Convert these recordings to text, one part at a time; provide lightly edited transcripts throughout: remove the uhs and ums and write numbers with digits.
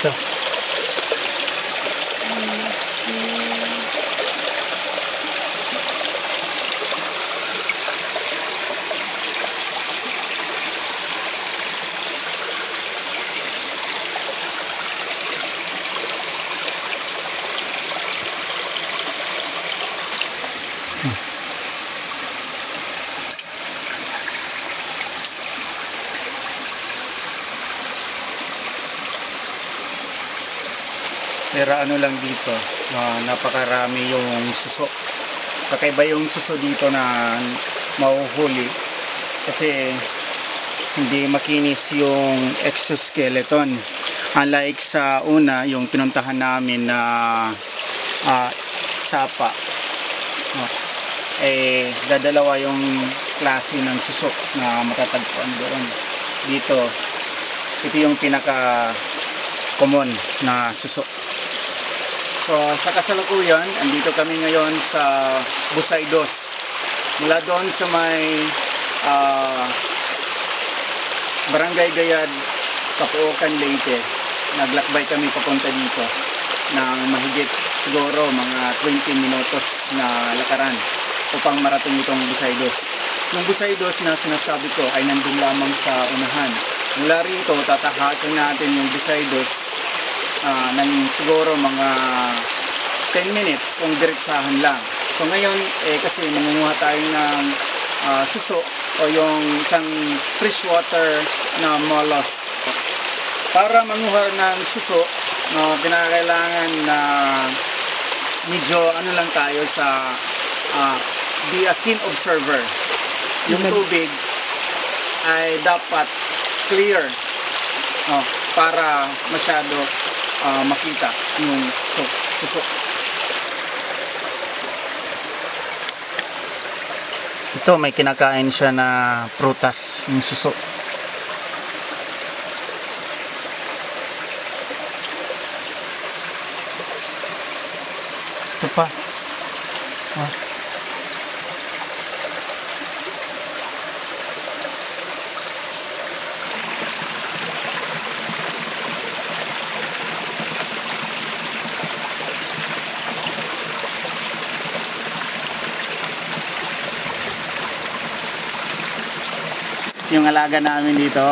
dito. Pero ano lang dito, napakarami yung suso. Kakaiba yung suso dito na mahuhuli kasi hindi makinis yung exoskeleton. Unlike sa una, yung pinuntahan namin na sapa. Dadalawa yung klase ng suso na matatagpuan doon. Dito, ito yung pinaka common na suso. So sa kasalukuyan, andito kami ngayon sa Busaydos. Mula doon sa may Barangay Gayad, Capuocan, Leyte. Naglakbay kami papunta dito ng mahigit siguro mga 20 minutos na lakaran upang marating itong Busaydos. Yung Busaydos na sinasabi ko ay nandun lamang sa unahan. Mula rito, tatahakin natin yung Busaydos ng siguro mga 10 minutes kung diretsahan lang. So ngayon, kasi mangunguha tayo ng suso o yung isang freshwater na mollusk. Para manguha ng suso, pinakailangan na medyo ano lang tayo sa be a keen observer. Yung tubig ay dapat clear para masyado makita yung suso. Ito may kinakain siya na prutas, yung suso. Ito pa. Yung alaga namin dito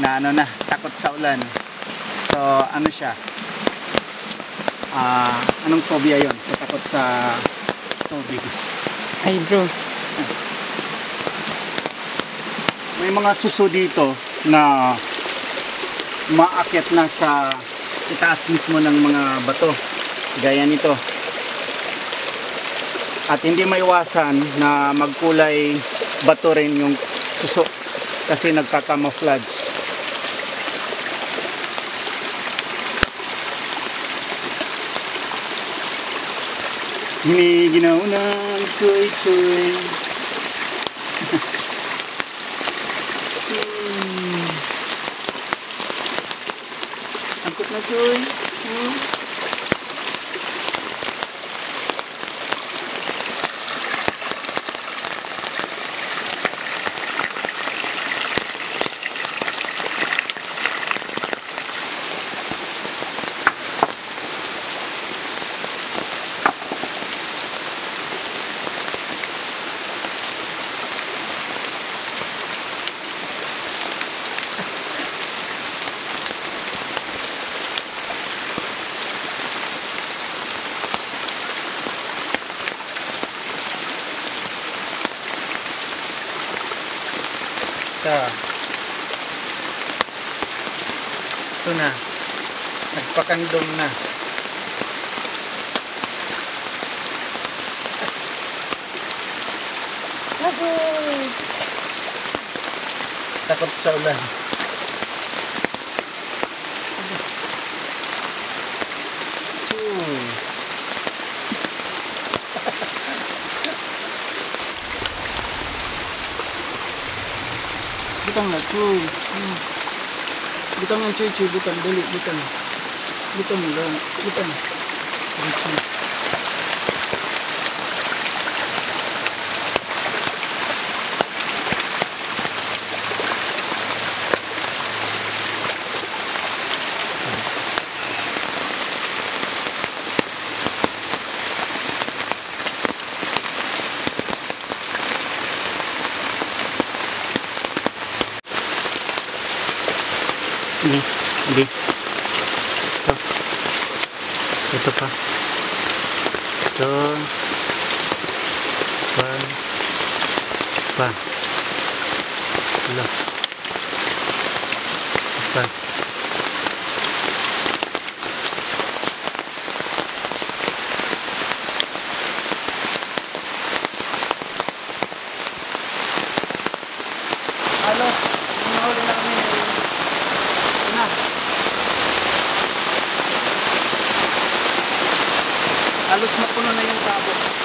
na takot sa ulan. So ano siya, anong phobia yon? So takot sa tubig. Ay bro, may mga suso dito na maakyat na sa itaas mismo ng mga bato gaya nito. At hindi maiwasan na magkulay bato rin yung suso kasi nagkakamouflage. Giniginaw ng choy-choy. Angkot na choy. Ito na, nagpakandong na. Takot sa ulan. Butang na, cuy. Butang na, cuy, butang. Dali, butang. Butang lang, butang. Cuy. Ini. Hindi. Ito. Ito pa. Ito. Pa. Wala. Pa. Halos, hinahuli na kami na. Halos mapuno na yung tabo.